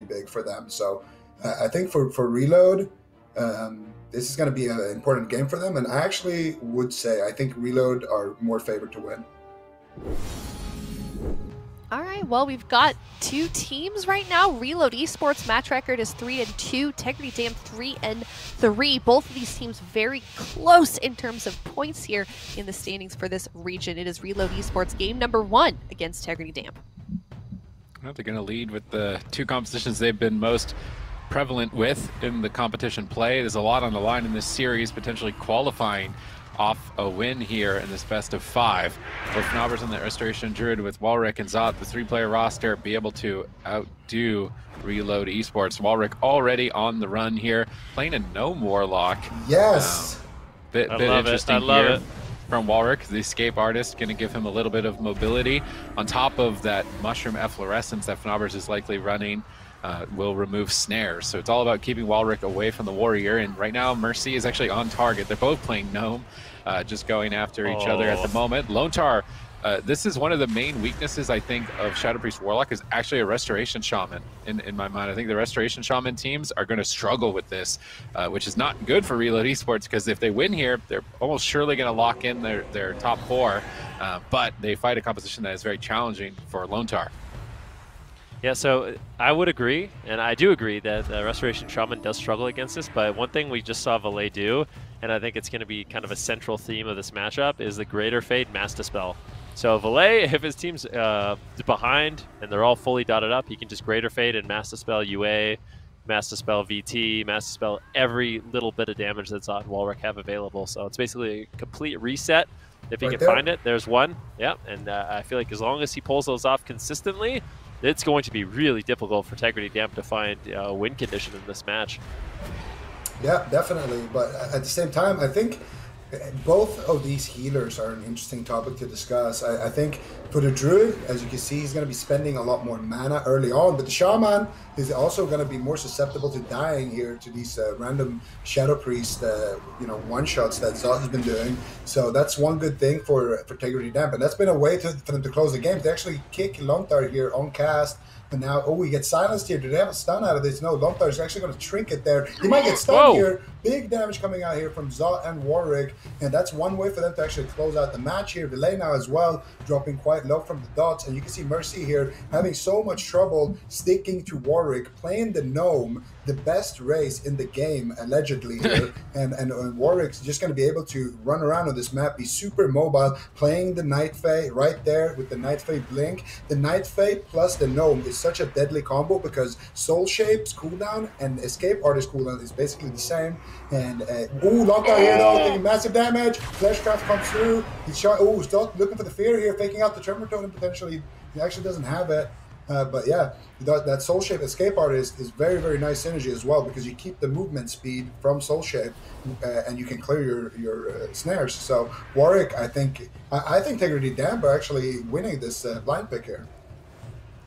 big for them. So I think for Reload, this is going to be an important game for them. And I actually would say I think Reload are more favored to win. All right, well, we've got two teams right now. Reload Esports match record is 3-2. Tegridy Dam 3-3. Both of these teams very close in terms of points here in the standings for this region. It is Reload Esports game number 1 against Tegridy Dam. Well, they're going to lead with the two competitions they've been most prevalent with in the competition play. There's a lot on the line in this series, potentially qualifying off a win here in this best of 5. Both Fnaubers and the Restoration Druid with Walrick and Zot, the 3-player roster, be able to outdo Reload Esports. Walrick already on the run here, playing a Gnome Warlock. Yes! Bit interesting here from Walrick. The escape artist going to give him a little bit of mobility. On top of that mushroom efflorescence that Fnaubers is likely running, will remove snares. So it's all about keeping Walrick away from the warrior. And right now, Mercy is actually on target. They're both playing Gnome, just going after each other at the moment. Lontar, this is one of the main weaknesses, I think, of Shadow Priest Warlock, is actually a Restoration Shaman in my mind. I think the Restoration Shaman teams are going to struggle with this, which is not good for Reload Esports, because if they win here, they're almost surely going to lock in their top 4, but they fight a composition that is very challenging for Lontar. Yeah, so I would agree, and I do agree that the Restoration Shaman does struggle against this, but one thing we just saw Valet do, and I think it's going to be kind of a central theme of this matchup, is the Greater Fade Mass Dispel. So Valet, if his team's behind and they're all fully dotted up, he can just Greater Fade and Mass Dispel UA, Mass Dispel VT, Mass Dispel every little bit of damage that's on Walrick have available. So it's basically a complete reset. If he can find it, there's one. Yeah, and I feel like as long as he pulls those off consistently, it's going to be really difficult for Tegridy Dam to find a win condition in this match. Yeah, definitely. But at the same time, I think both of these healers are an interesting topic to discuss. I think for the Druid, as you can see, he's going to be spending a lot more mana early on, but the Shaman is also going to be more susceptible to dying here to these random Shadow Priest, one-shots that Zot has been doing. So that's one good thing for Tegridy Dam, and that's been a way for them to close the game. They actually kick Lontar here on cast. But now, we get silenced here. Do they have a stun out of this? No, Lontar is actually going to trinket there. He might get stunned here. Big damage coming out here from Zot and Warwick. And that's one way for them to actually close out the match here. Delay now as well, dropping quite low from the dots. And you can see Mercy here having so much trouble sticking to Warwick, playing the Gnome, the best race in the game, allegedly here. and Warwick's just going to be able to run around on this map, be super mobile, playing the Night Fae right there with the Night Fae blink. The Night Fae plus the Gnome is such a deadly combo because Soul Shape's cooldown and Escape Artist cooldown is basically the same. And Lontar here though, taking massive damage. Fleshcraft comes through. He's shot. Still looking for the fear here, faking out the Tremor Totem potentially. He actually doesn't have it. But yeah, that Soul Shape Escape Artist is very, very nice synergy as well, because you keep the movement speed from Soul Shape, and you can clear your snares. So Warwick, I think Tegridy Dam are actually winning this blind pick here.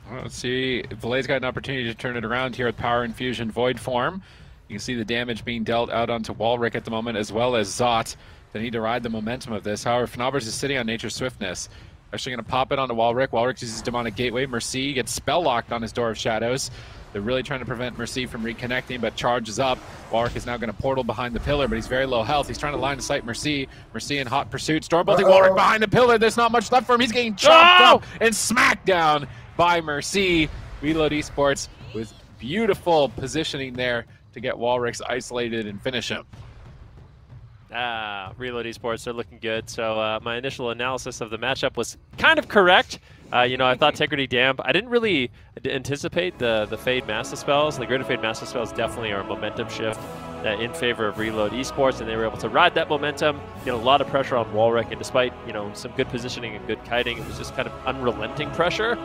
Well, let's see. Valet's got an opportunity to turn it around here with Power Infusion Void Form. You can see the damage being dealt out onto Walrick at the moment, as well as Zot. They need to ride the momentum of this. However, Fnaubers is sitting on Nature's Swiftness. Actually going to pop it onto Walrick. Walrick uses Demonic Gateway. Mercy gets spell locked on his Door of Shadows. They're really trying to prevent Mercy from reconnecting, but charges up. Walrick is now going to portal behind the pillar, but he's very low health. He's trying to line of sight Mercy. Mercy in hot pursuit. Stormbolting Walrick behind the pillar. There's not much left for him. He's getting chopped up and smacked down by Mercy. Reload Esports with beautiful positioning there to get Walrick's isolated and finish him. Reload Esports are looking good. So my initial analysis of the matchup was kind of correct. I thought Tegridy Dam, I didn't really anticipate the Fade Master Spells. The Greater Fade Master Spells definitely are a momentum shift in favor of Reload Esports, and they were able to ride that momentum, get a lot of pressure on Walrick, and despite some good positioning and good kiting, it was just kind of unrelenting pressure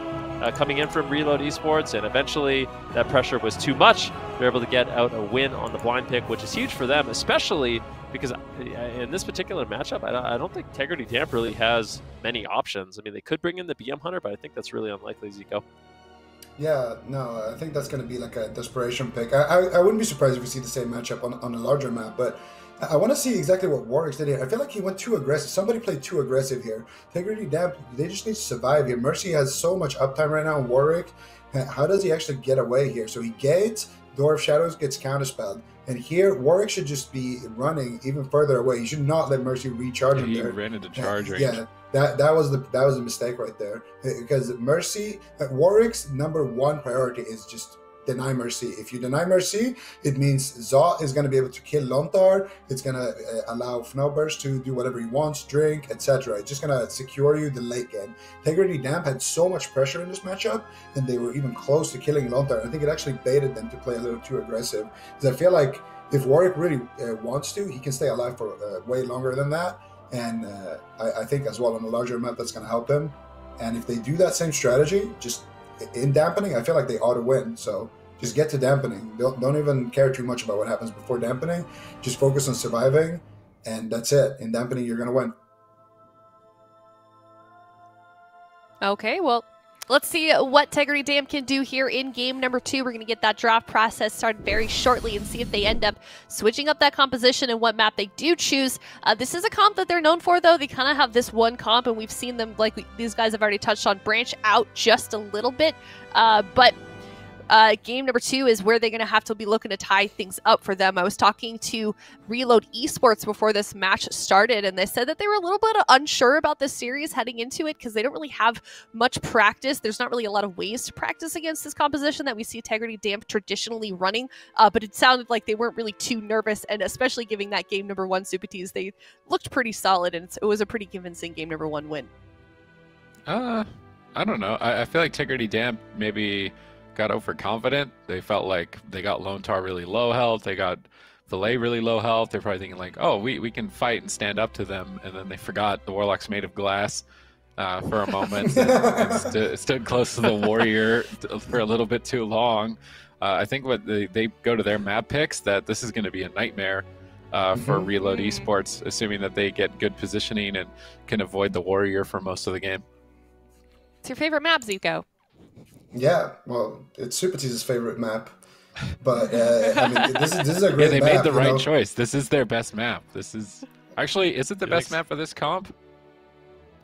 coming in from Reload Esports, and eventually that pressure was too much. They're able to get out a win on the blind pick, which is huge for them, especially because in this particular matchup, I don't think Tegridy Dam really has many options. I mean, they could bring in the BM Hunter, but I think that's really unlikely, Zico. Yeah, no, I think that's going to be like a desperation pick. I wouldn't be surprised if we see the same matchup on a larger map, but I want to see exactly what Warwick did here. I feel like he went too aggressive. Somebody played too aggressive here. Tegridy Dam, they just need to survive here. Mercy has so much uptime right now on Warwick, How does he actually get away here? So he gates, Door of Shadows gets counterspelled. And here, Warwick should just be running even further away. He should not let Mercy recharge him he there. ran into charge range. Yeah, that was the mistake right there. Because Mercy, Warwick's #1 priority is just deny Mercy. If you deny Mercy, it means Zot is going to be able to kill Lontar. It's going to allow Fnobers to do whatever he wants, drink, etc. It's just going to secure you the late game. Tegridy Damp had so much pressure in this matchup, and they were even close to killing Lontar. I think it actually baited them to play a little too aggressive. Because I feel like if Warwick really wants to, he can stay alive for way longer than that. And I think as well on a larger map, that's going to help him. And if they do that same strategy, just in dampening, I feel like they ought to win. So just get to dampening. Don't even care too much about what happens before dampening. Just focus on surviving, and that's it. In dampening, you're going to win. Okay, well, let's see what Tegridy Damp can do here in game number 2. We're going to get that draft process started very shortly and see if they end up switching up that composition and what map they do choose. This is a comp that they're known for, though. They kind of have this one comp, and we've seen them, like these guys have already touched on, branch out just a little bit. But game number 2 is where they're going to have to be looking to tie things up for them. I was talking to Reload Esports before this match started, and they said that they were a little bit unsure about this series heading into it because they don't really have much practice. There's not really a lot of ways to practice against this composition that we see Tegridy Damp traditionally running, but it sounded like they weren't really too nervous, and especially giving that game number 1 Super Tees, they looked pretty solid, and it was a pretty convincing game number 1 win. I don't know. I feel like Tegridy Damp maybe got overconfident. They felt like they got Lontar really low health. They got Valet really low health. They're probably thinking like, oh, we can fight and stand up to them. And then they forgot the Warlock's made of glass for a moment and stood close to the Warrior for a little bit too long. I think what they go to their map picks, that this is going to be a nightmare for Reload Esports, assuming that they get good positioning and can avoid the Warrior for most of the game. What's your favorite map, Zuko? Yeah, well, it's Super Tees' favorite map, but I mean, this is a great they map. made the right choice. This is their best map. This is actually, is it the best map for this comp?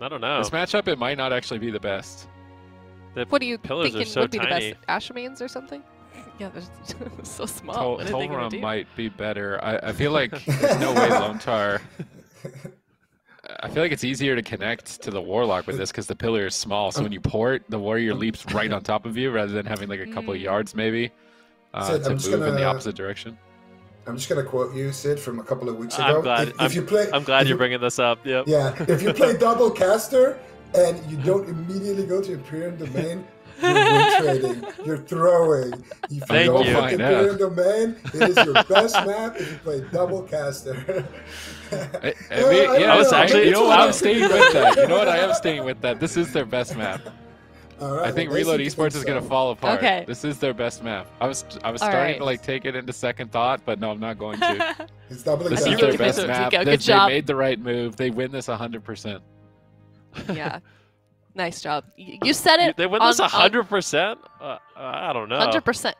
I don't know. This matchup, it might not actually be the best. What do you pillars think are so would be tiny. the best? Ashmans or something? Yeah, they're so small. What are they gonna do? might be better. I feel like there's no way Lontar. I feel like it's easier to connect to the Warlock with this because the pillar is small. So when you port, the Warrior leaps right on top of you rather than having like a couple of yards maybe Sid, to move in the opposite direction. I'm just gonna quote you, Sid, from a couple of weeks ago. I'm glad you're bringing this up. Yep. Yeah, if you play double caster and you don't immediately go to Imperial Domain, you're win trading, you're throwing. If you go fucking Imperial Domain, it is your best map if you play double caster. I'm staying with that. You know what? I am staying with that. This is their best map. All right, I think Reload Esports is going to fall apart. Okay. This is their best map. I was starting to like take it into second thought, but no, I'm not going to. It's doubling This down. is their best map. Good job. They made the right move. They win this 100%. Yeah. Nice job. You said it. They win this 100%? I don't know. 100%.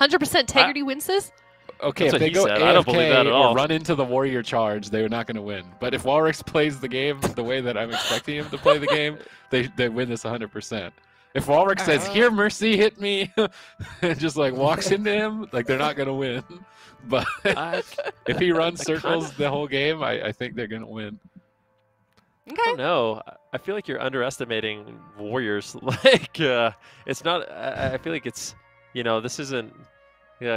100% Tegridy wins this? Okay, if they go AFK I don't believe that at all. Or run into the Warrior charge, they're not going to win. But if Walrix plays the game the way that I'm expecting him to play the game, they win this 100%. If Walrix says, "Here, Mercy, hit me," and just like walks into him, like they're not going to win. But if he runs circles the whole game, I think they're going to win. Okay. I don't know. I feel like you're underestimating Warriors. Like, it's not. I feel like it's, this isn't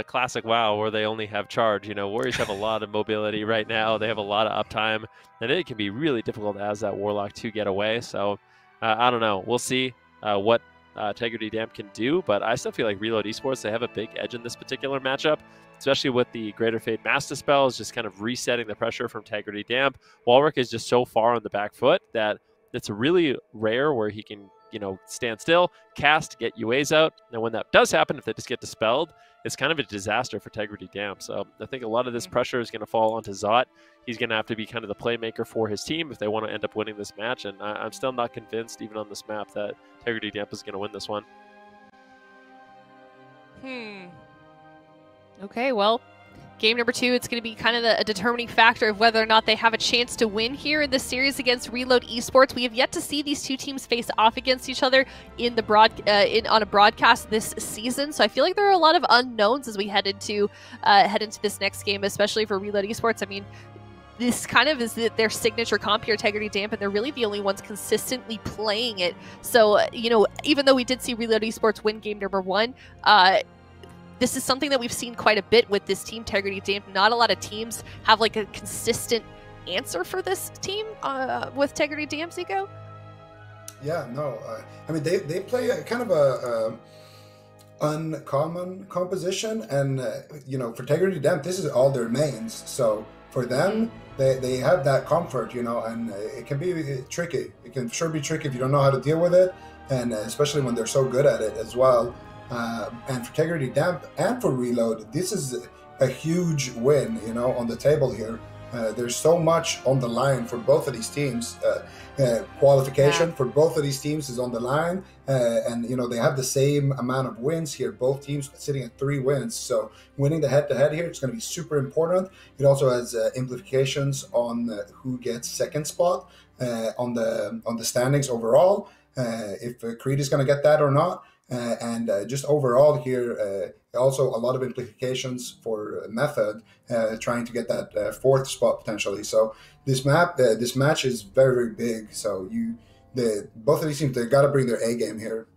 classic WoW where they only have charge. Warriors have a lot of mobility right now. They have a lot of uptime, and it can be really difficult as that Warlock to get away. So, I don't know. We'll see what Tegridy Damp can do, but I still feel like Reload Esports, they have a big edge in this particular matchup, especially with the Greater Fate Master Spells, just kind of resetting the pressure from Tegridy Damp. Walrick is just so far on the back foot that it's really rare where he can, stand still, cast, get UAs out. And when that does happen, if they just get dispelled, it's kind of a disaster for Tegridy Damp. So I think a lot of this pressure is going to fall onto Zot. He's going to have to be kind of the playmaker for his team if they want to end up winning this match. And I'm still not convinced, even on this map, that Tegridy Damp is going to win this one. Okay, well, game number 2, it's going to be kind of a determining factor of whether or not they have a chance to win here in this series against Reload Esports. We have yet to see these two teams face off against each other in the on a broadcast this season, so I feel like there are a lot of unknowns as we head into this next game, especially for Reload Esports. I mean, this kind of is their signature comp here, Tegridy Damp, and they're really the only ones consistently playing it. So, you know, even though we did see Reload Esports win game number 1, this is something that we've seen quite a bit with this team, Tegridy Damp. Not a lot of teams have like a consistent answer for this team with Tegridy Damp, Zico. Yeah, no, I mean, they play a kind of a uncommon composition, and you know, for Tegridy Damp, this is all their mains, so for them, they have that comfort, you know, and it can be tricky. It can sure be tricky if you don't know how to deal with it, and especially when they're so good at it as well. And for Tegridy Damp and for Reload, this is a huge win, you know, on the table here. There's so much on the line for both of these teams. Qualification for both of these teams is on the line, and you know, they have the same amount of wins here. Both teams sitting at 3 wins, so winning the head-to-head here is going to be super important. It also has implications on who gets second spot on the standings overall, if Creed is going to get that or not. And just overall here, also a lot of implications for Method trying to get that 4th spot potentially. So this match is very, very big. So both of these teams, they got to bring their A game here.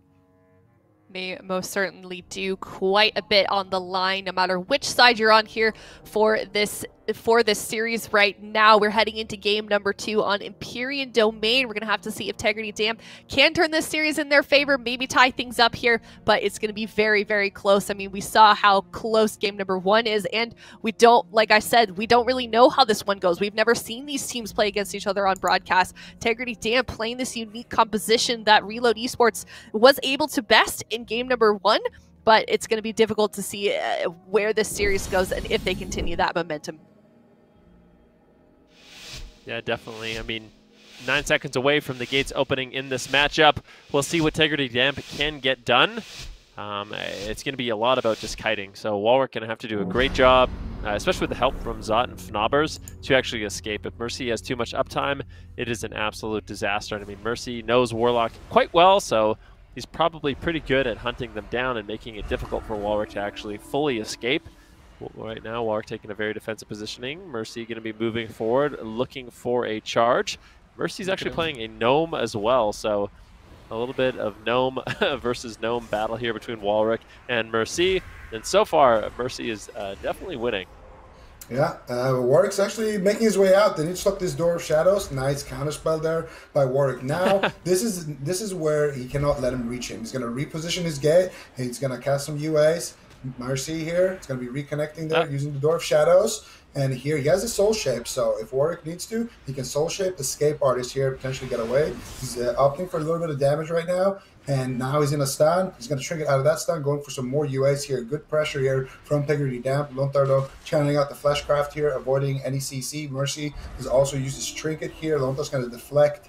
They most certainly do. Quite a bit on the line, no matter which side you're on here for this series right now. We're heading into game number 2 on Empyrean Domain. We're going to have to see if Tegridy Damp can turn this series in their favor, maybe tie things up here, but it's going to be very, very close. I mean, we saw how close game number 1 is, and we don't, like I said, we don't really know how this one goes. We've never seen these teams play against each other on broadcast. Tegridy Damp playing this unique composition that Reload Esports was able to best in game number 1, but it's going to be difficult to see where this series goes and if they continue that momentum. Yeah, definitely. I mean, 9 seconds away from the gates opening in this matchup. We'll see what Tegridy Damp can get done. It's going to be a lot about just kiting. So Warwick going to have to do a great job, especially with the help from Zot and Fnobbers, to actually escape. If Mercy has too much uptime, it is an absolute disaster. And I mean, Mercy knows Warlock quite well, so he's probably pretty good at hunting them down and making it difficult for Warwick to actually fully escape. Right now, Warwick taking a very defensive positioning. Mercy going to be moving forward, looking for a charge. Mercy's actually playing a Gnome as well, so a little bit of Gnome versus Gnome battle here between Warwick and Mercy. And so far, Mercy is definitely winning. Yeah, Warwick's actually making his way out. They need to stop this Door of Shadows. Nice counterspell there by Warwick. Now, this is where he cannot let him reach him. He's going to reposition his gate. He's going to cast some UAs. Mercy here, it's going to be reconnecting there using the Door of Shadows. And here he has a Soul Shape, so if Warwick needs to, he can Soul Shape, Escape Artist here, potentially get away. He's opting for a little bit of damage right now, and now he's in a stun. He's going to trigger out of that stun, going for some more UAs here. Good pressure here from Tegridy Damp. Lontar, though, channeling out the Fleshcraft here, avoiding any CC. Mercy has also used his Trinket here. Lontar's going to deflect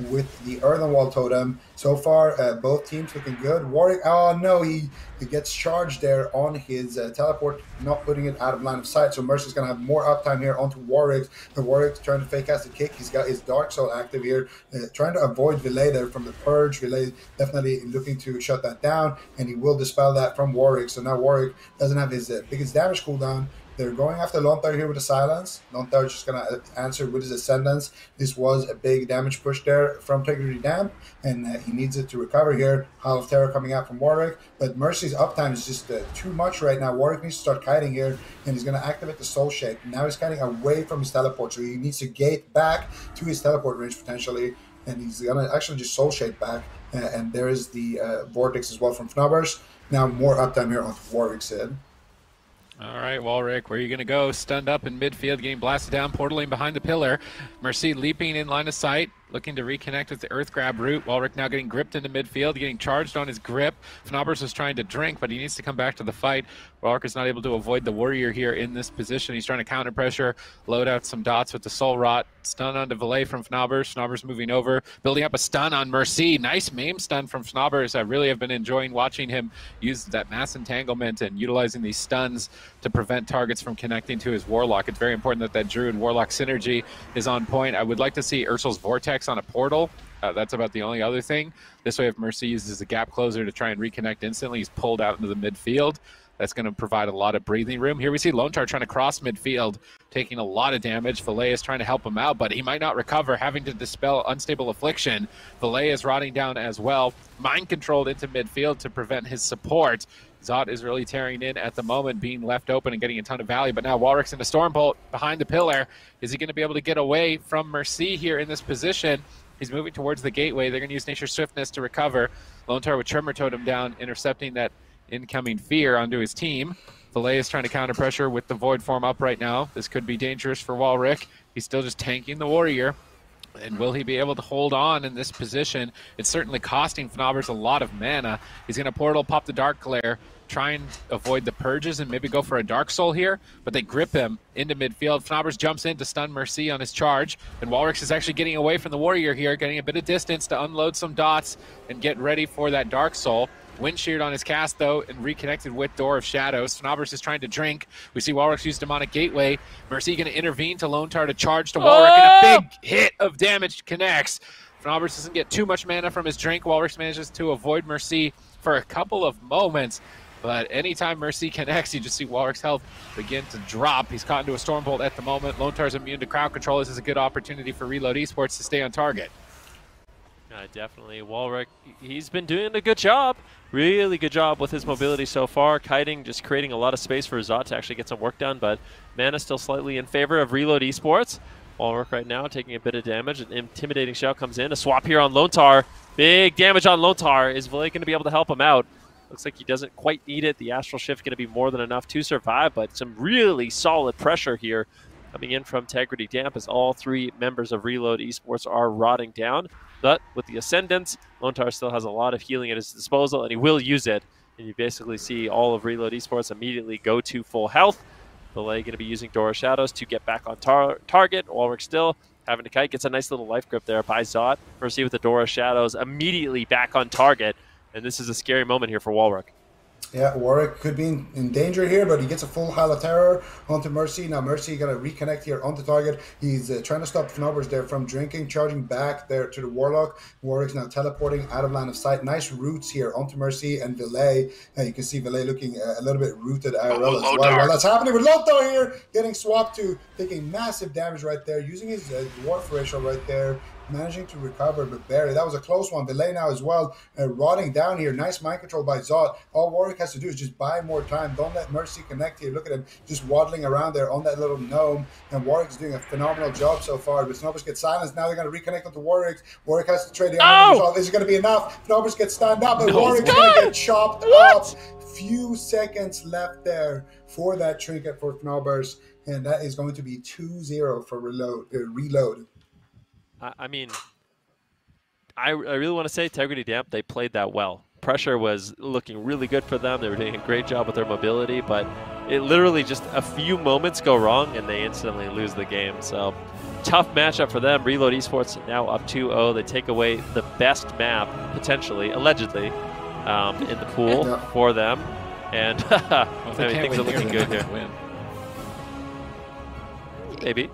with the Earthen Wall Totem. So far, both teams looking good. Warwick, oh no, he gets charged there on his teleport, not putting it out of line of sight. So Mercy's going to have more uptime here onto Warwick. The Warwick's trying to fake cast a kick. He's got his Dark Soul active here, trying to avoid Valet there from the Purge. Valet definitely looking to shut that down, and he will dispel that from Warwick. So now Warwick doesn't have his biggest damage cooldown. They're going after Lontar here with a Silence. Lontar's just going to answer with his Ascendance. This was a big damage push there from Tegridy Damp, and he needs it to recover here. Howl of Terror coming out from Warwick, but Mercy's uptime is just too much right now. Warwick needs to start kiting here, and he's going to activate the Soul Shape. Now he's kiting away from his teleport, so he needs to gate back to his teleport range potentially, and he's going to actually just Soul Shape back. And there is the Vortex as well from Fnobbers. Now more uptime here on Warwick's head. All right, Walrick, where are you going to go? Stunned up in midfield, getting blasted down, portaling behind the pillar. Mercy leaping in line of sight. looking to reconnect with the Earth Grab route. Walrick now getting gripped into midfield, getting charged on his grip. Fnaubers was trying to drink, but he needs to come back to the fight. Walrick is not able to avoid the Warrior here in this position. He's trying to counter pressure, load out some dots with the Soul Rot. Stun onto Valet from Fnaubers. Fnaubers moving over, building up a stun on Mercy. Nice maim stun from Fnaubers. I really have been enjoying watching him use that mass entanglement and utilizing these stuns to prevent targets from connecting to his Warlock. It's very important that that Druid Warlock synergy is on point. I would like to see Ursul's Vortex on a portal. That's about the only other thing. This way, if Mercy uses a gap closer to try and reconnect instantly, he's pulled out into the midfield. That's going to provide a lot of breathing room. Here we see Lontar trying to cross midfield, taking a lot of damage. Valet is trying to help him out, but he might not recover, having to dispel Unstable Affliction. Valet is rotting down as well. Mind controlled into midfield to prevent his support. Zot is really tearing in at the moment, being left open and getting a ton of value. But now Walrick's in the Stormbolt behind the pillar. Is he going to be able to get away from Mercy here in this position? He's moving towards the gateway. They're going to use Nature's Swiftness to recover. Lontar with Tremor Totem down, intercepting that incoming fear onto his team. Valet is trying to counter pressure with the Void form up right now. This could be dangerous for Walrick. He's still just tanking the Warrior. And will he be able to hold on in this position? It's certainly costing Fnaubers a lot of mana. He's going to portal, pop the Dark Glare, try and avoid the purges and maybe go for a Dark Soul here, but they grip him into midfield. Fnaubers jumps in to stun Mercy on his charge, and Walrick is actually getting away from the Warrior here, getting a bit of distance to unload some dots and get ready for that Dark Soul. Wind sheared on his cast, though, and reconnected with Door of Shadows. Fnaubers is trying to drink. We see Walrick's use Demonic Gateway. Mercy going to intervene to Lontar to charge to Walrick, and a big hit of damage connects. Fnaubers doesn't get too much mana from his drink. Walrick manages to avoid Mercy for a couple of moments, but anytime Mercy connects, you just see Walrick's health begin to drop. He's caught into a Stormbolt at the moment. Lontar's immune to crowd control. This is a good opportunity for Reload Esports to stay on target. Definitely. Walrick, he's been doing a good job. Really good job with his mobility so far. Kiting, just creating a lot of space for Zot to actually get some work done, but mana still slightly in favor of Reload Esports. Walrick right now taking a bit of damage. An intimidating shout comes in. A swap here on Lontar. Big damage on Lontar. Is Valet going to be able to help him out? Looks like he doesn't quite need it. The Astral Shift going to be more than enough to survive, but some really solid pressure here coming in from Tegridy Damp as all three members of Reload Esports are rotting down. But with the Ascendance, Lontar still has a lot of healing at his disposal, and he will use it. And you basically see all of Reload Esports immediately go to full health. Valet going to be using Door of Shadows to get back on target. Walrick still having to kite. Gets a nice little life grip there by Zot. Mercy with the Door of Shadows immediately back on target. And this is a scary moment here for Walrick. Yeah, Warwick could be in danger here, but he gets a full Hall of Terror onto Mercy. Now Mercy got to reconnect here onto target. He's trying to stop Fnaubers there from drinking, charging back there to the Warlock. Warwick's now teleporting out of line of sight. Nice roots here onto Mercy and Valet. You can see Valet looking a little bit rooted IRL as well. Well, that's happening with Lontar here, getting swapped to, taking massive damage right there, using his Dwarf Ratio right there. Managing to recover, but barely. That was a close one. Valet now as well, rotting down here. Nice mind control by Zot. All Warwick has to do is just buy more time. Don't let Mercy connect here. Look at him just waddling around there on that little gnome. And Warwick's doing a phenomenal job so far. But Fnaubers gets silenced. Now they're going to reconnect with the Warwick. Warwick has to trade the item. This is going to be enough. Fnaubers gets stunned up, but Warwick's going to get chopped up. Few seconds left there for that trinket for Fnaubers. And that is going to be 2-0 for reload. I mean, I really want to say Tegridy Damp, they played that well. Pressure was looking really good for them. They were doing a great job with their mobility, but it literally just a few moments go wrong and they instantly lose the game. So tough matchup for them. Reload Esports now up 2-0. They take away the best map, potentially, allegedly, in the pool for them. And I mean, things are looking good here. Maybe.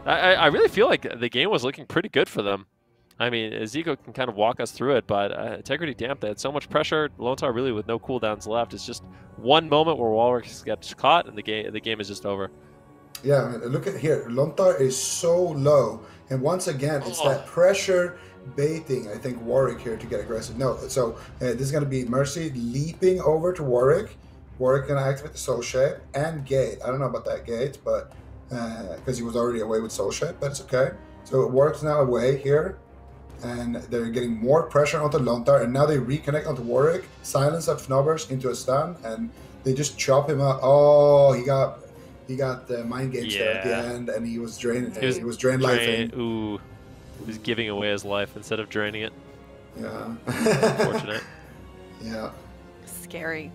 I really feel like the game was looking pretty good for them. I mean, Zico can kind of walk us through it, but Tegridy Damp, they had so much pressure. Lontar really with no cooldowns left. It's just one moment where Walrick gets caught and the game is just over. Yeah, I mean, look at here. Lontar is so low. And once again, it's that pressure baiting, I think, Warwick here to get aggressive. No, so this is going to be Mercy leaping over to Warwick. Warwick going to activate the Soul Shape and Gate. I don't know about that Gate, but because he was already away with Soul Shape, but it's okay. So Warwick's now away here, and they're getting more pressure onto Lontar, and now they reconnect onto Warwick, silence that Fnaubers into a stun, and they just chop him up. Oh, he got the mind games there at the end, and he was drained. He was drained life. Ooh. He's giving away his life instead of draining it. Yeah. Unfortunate. Yeah. Scary.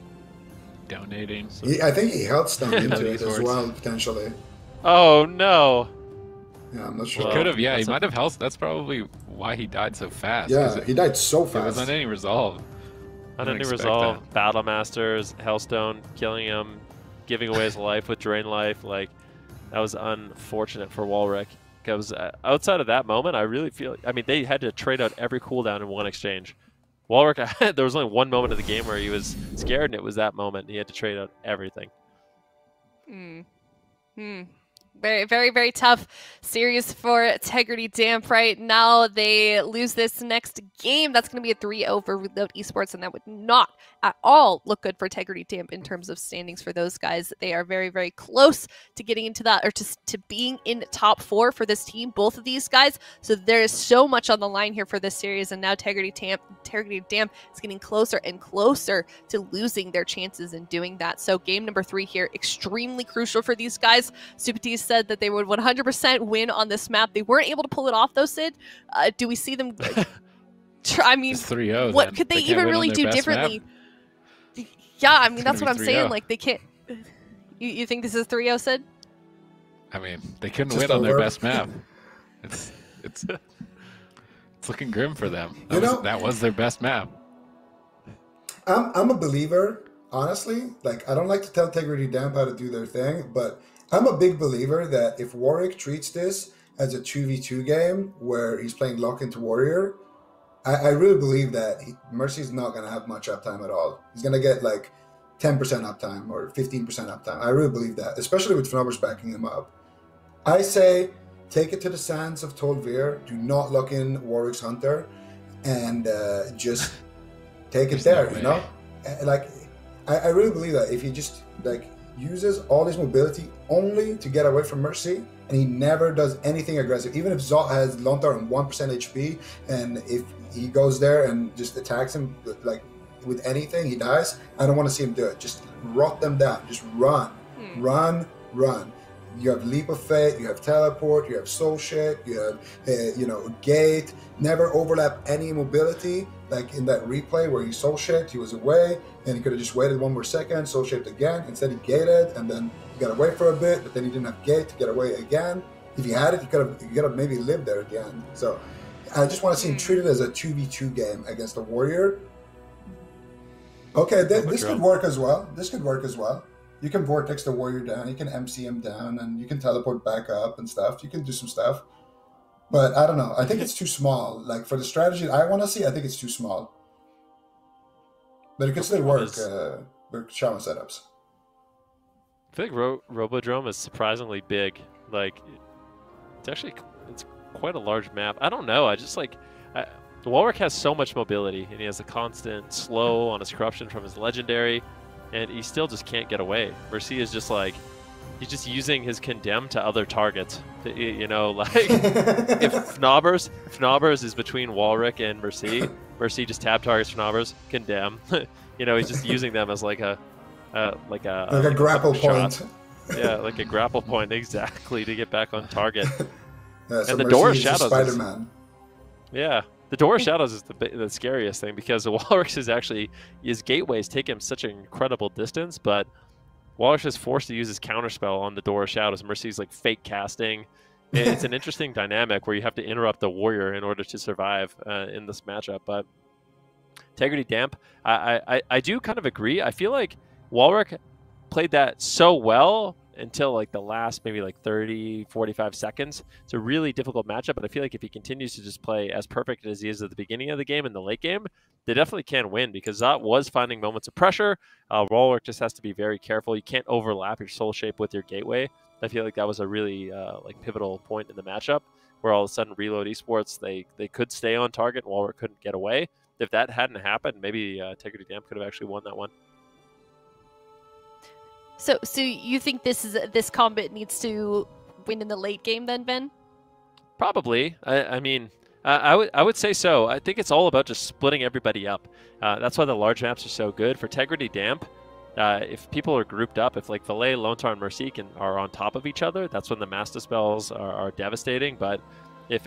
Donating. I think he held stun into it as Esports. well, potentially. Oh no! Yeah, I'm not He sure. could have, yeah, he That's a- might have health. That's probably why he died so fast. Yeah, he died so It was fast. on any resolve. On Didn't any expect resolve, that. Battle Masters, Hellstone, killing him, giving away his life with Drain Life, like, that was unfortunate for Walrick. Because outside of that moment, I really feel, I mean, they had to trade out every cooldown in one exchange. Walrick, there was only one moment of the game where he was scared, and it was that moment. He had to trade out everything. Very, very, very tough series for Tegridy Damp right now. They lose this next game. That's going to be a 3-0 for Reload Esports, and that would not at all look good for Tegridy Damp in terms of standings for those guys. They are very, very close to getting into that, or to being in top 4 for this team, both of these guys. So there is so much on the line here for this series, and now Tegridy Damp is getting closer and closer to losing their chances in doing that. So game number 3 here, extremely crucial for these guys. Supatis said that they would 100% win on this map. They weren't able to pull it off though, Sid. Do we see them I mean, It's 3-0. what then. could they can't even win on really their do best differently? map. Yeah, I mean, It's that's what gonna I'm be saying. 3-0. Like, they can't. You think this is 3-0, Sid? I mean, they couldn't Just win on their over. best map. It's looking grim for them. You know- That was their best map. I'm a believer, honestly. Like, I don't like to tell Tegridy Damp how to do their thing, but I'm a big believer that if Warwick treats this as a 2v2 game where he's playing lock into Warrior, I really believe that Mercy's not going to have much uptime at all. He's going to get like 10% uptime or 15% uptime. I really believe that, especially with Fnobbers backing him up. I say take it to the sands of Tolvir. Do not lock in Warwick's Hunter and just take it There's no there, way. you know? Like, I really believe that if he just like uses all his mobility only to get away from Mercy, and he never does anything aggressive, even if Zot has Lontar on 1% HP, and if he goes there and just attacks him like with anything, he dies. I don't want to see him do it. Just rot them down. Just run, run. You have Leap of Fate, you have Teleport, you have Soul Shake, you have, Gate. Never overlap any mobility. Like in that replay where he Soul Shaked, he was away, and he could have just waited 1 more second, Soul Shaked again. Instead, he gated, and then he got away for a bit, but then he didn't have Gate to get away again. If he had it, he could have maybe lived there again. So I just want to see him treated as a 2v2 game against a Warrior. Okay, this could work as well. You can Vortex the Warrior down, you can MC him down, and you can teleport back up and stuff. You can do some stuff. But I don't know. I think it's too small. Like, for the strategy I want to see, I think it's too small. But it could still work with Shaman setups. I feel like Robodrome is surprisingly big. Like, it's quite a large map. I don't know. I just like... Walrick has so much mobility, and he has a constant slow on his corruption from his legendary, and he still just can't get away. Mercy is just like, he's just using his condemn to other targets. Like if Fnobbers is between Walrick and Mercy just tab targets Fnobbers, condemn. He's just using them as like a grapple point. Yeah, like a grapple point, exactly, to get back on target. Yeah, so And the Mercy Door of is Shadows is- Spider-Man. Yeah. The Door of Shadows is the scariest thing, because the Walrus is actually, his gateways take him such an incredible distance, but Walrus is forced to use his counterspell on the Door of Shadows. Mercy's like fake casting. It's an interesting dynamic where you have to interrupt the warrior in order to survive in this matchup. But Tegridy Damp, I do kind of agree. I feel like Walrick played that so well until like the last maybe like 30, 45 seconds. It's a really difficult matchup, but I feel like if he continues to just play as perfect as he is at the beginning of the game and the late game, they definitely can win, because Zot was finding moments of pressure. Walrick just has to be very careful. You can't overlap your soul shape with your gateway. I feel like that was a really pivotal point in the matchup, where all of a sudden Reload Esports, they could stay on target and Walrick couldn't get away. If that hadn't happened, maybe Tegridy Damp could have actually won that one. So you think this combat needs to win in the late game then, Ben? Probably. I mean, I would say so. I think it's all about just splitting everybody up. That's why the large maps are so good. For Tegridy Damp, if people are grouped up, if like Valet, Lontar, and Mercy are on top of each other, that's when the Master Spells are devastating. But if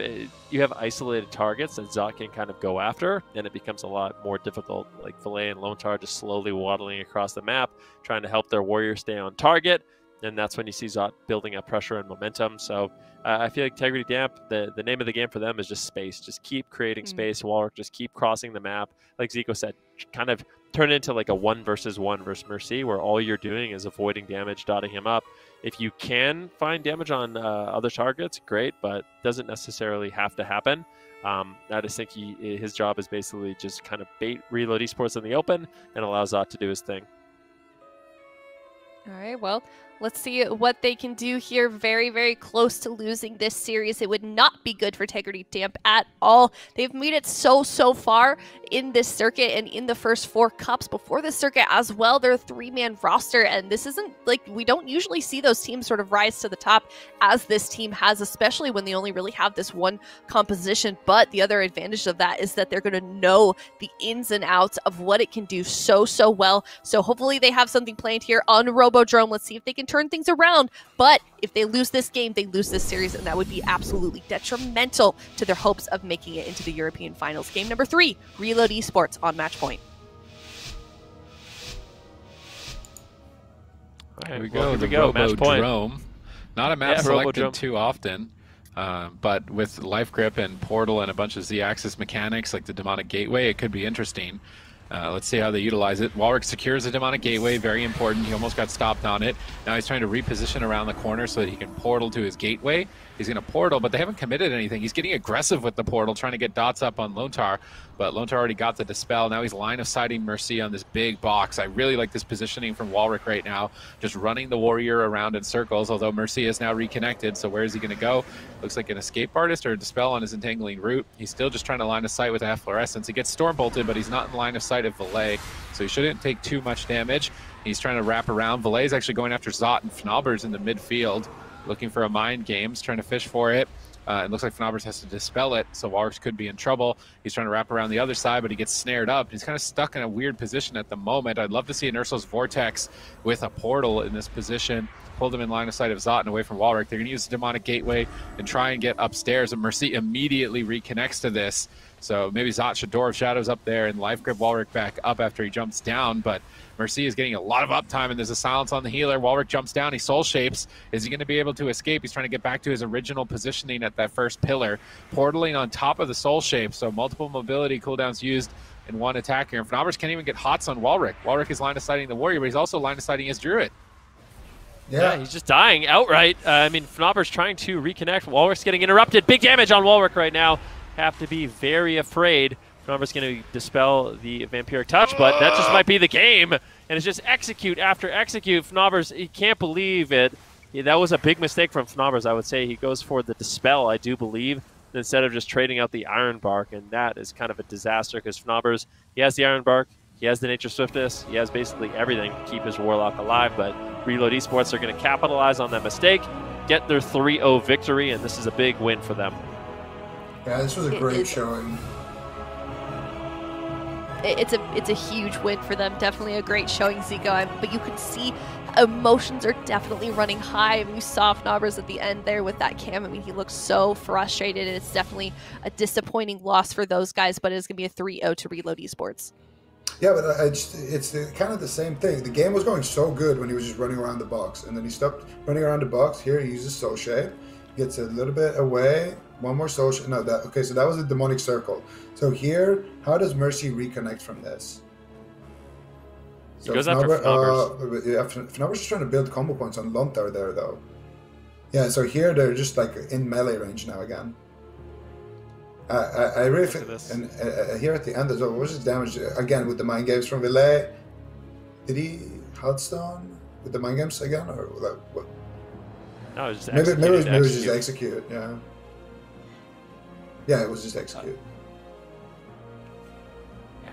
you have isolated targets that Zot can kind of go after, then it becomes a lot more difficult. Like Valet and Lontar just slowly waddling across the map, trying to help their warriors stay on target. And that's when you see Zot building up pressure and momentum. So I feel like Tegridy Damp, the name of the game for them is just space. Just keep creating space. Walrick, just keep crossing the map. Like Zico said, kind of turn it into like a 1 versus 1 versus Mercy, where all you're doing is avoiding damage, dotting him up. If you can find damage on other targets, great, but doesn't necessarily have to happen. I just think his job is basically just kind of bait Reload Esports in the open and allow Zot to do his thing. All right, well, let's see what they can do here. Very, very close to losing this series. It would not be good for Tegridy Damp at all. They've made it so far in this circuit and in the first 4 cups before this circuit as well. They're a 3-man roster, and this isn't like, we don't usually see those teams sort of rise to the top as this team has, especially when they only really have this one composition. But the other advantage of that is that they're going to know the ins and outs of what it can do so well. So hopefully they have something planned here on Robodrome. Let's see if they can turn things around. But if they lose this game, they lose this series, and that would be absolutely detrimental to their hopes of making it into the European finals. Game number 3, Reload Esports on match point. All right, here we go. The Robodrome. Not a map selected too often, but with Life Grip and Portal and a bunch of Z-axis mechanics like the Demonic Gateway, it could be interesting. Let's see how they utilize it. Walrick secures the Demonic Gateway, very important. He almost got stopped on it. Now he's trying to reposition around the corner so that he can portal to his gateway. He's going to portal, but they haven't committed anything. He's getting aggressive with the portal, trying to get dots up on Lontar, but Lontar already got the dispel. Now he's line of sighting Mercy on this big box. I really like this positioning from Walrick right now, just running the warrior around in circles, although Mercy is now reconnected, so where is he going to go? Looks like an escape artist or a dispel on his entangling route. He's still just trying to line of sight with Efflorescence. He gets storm bolted, but he's not in line of sight of Valet, so he shouldn't take too much damage. He's trying to wrap around. Valet is actually going after Zot and Fnobbers in the midfield, looking for a mind games, trying to fish for it. It looks like Fnobbers has to dispel it, so Walrus could be in trouble. He's trying to wrap around the other side, but he gets snared up. He's kind of stuck in a weird position at the moment. I'd love to see an Ursul's Vortex with a portal in this position. Pulled him in line of sight of Zot and away from Walrick. They're going to use the Demonic Gateway and try and get upstairs, and Mercy immediately reconnects to this. So maybe Zot should Door of Shadows up there and Life Grip Walrick back up after he jumps down, but Mercy is getting a lot of uptime, and there's a silence on the healer. Walrick jumps down, he soul shapes. Is he going to be able to escape? He's trying to get back to his original positioning at that first pillar. Portaling on top of the soul shape, so multiple mobility cooldowns used in one attack here. And Fnobbers can't even get hots on Walrick. Walrick is line of sighting the warrior, but he's also line of sighting his druid. Yeah, he's just dying outright. I mean, Fnobber's trying to reconnect. Walrick's getting interrupted. Big damage on Walrick right now. Have to be very afraid. Fnobber's going to dispel the Vampiric Touch, but that just might be the game. And it's just execute after execute. Fnobbers, he can't believe it. Yeah, that was a big mistake from Fnobbers, I would say. He goes for the dispel, I do believe, instead of just trading out the Iron Bark, and that is kind of a disaster because Fnobbers, he has the Iron Bark, he has the Nature Swiftness, he has basically everything to keep his Warlock alive, but Reload Esports are going to capitalize on that mistake, get their 3-0 victory, and this is a big win for them. Yeah, this was a great showing. It's a huge win for them. Definitely a great showing, Zico. But you can see emotions are definitely running high. I mean, you saw Fnobbers at the end there with that cam. I mean, he looks so frustrated, and it's definitely a disappointing loss for those guys, but it's going to be a 3-0 to Reload Esports. Yeah, but it's kind of the same thing. The game was going so good when he was just running around the box, and then he stopped running around the box. Here he uses Soul Shape, gets a little bit away, one more Soul Shape. No, okay, so that was a Demonic Circle. So here, how does Mercy reconnect from this? So he goes after Fnobbers. Fnobbers is trying to build combo points on Lontar there, though. Yeah, so here they're just like in melee range now again. I really feel, and here at the end as well, what was his damage again with the mind games from Valet? Did he Hearthstone with the mind games again, or what? No, it was just maybe it was just execute. Yeah, it was just execute. Yeah,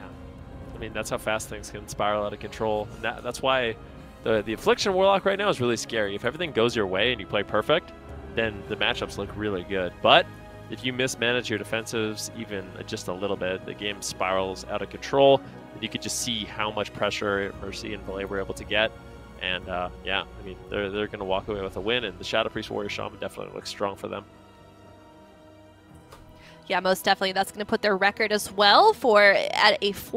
I mean that's how fast things can spiral out of control. And that's why the Affliction Warlock right now is really scary. If everything goes your way and you play perfect, then the matchups look really good. But if you mismanage your defensives even just a little bit, the game spirals out of control. And you could just see how much pressure Mercy and Valet were able to get. And yeah, I mean, they're going to walk away with a win, and the Shadow Priest Warrior Shaman definitely looks strong for them. Yeah, this was a great showing. All right, Yeah, most definitely. That's going to put their record as well for at a 4.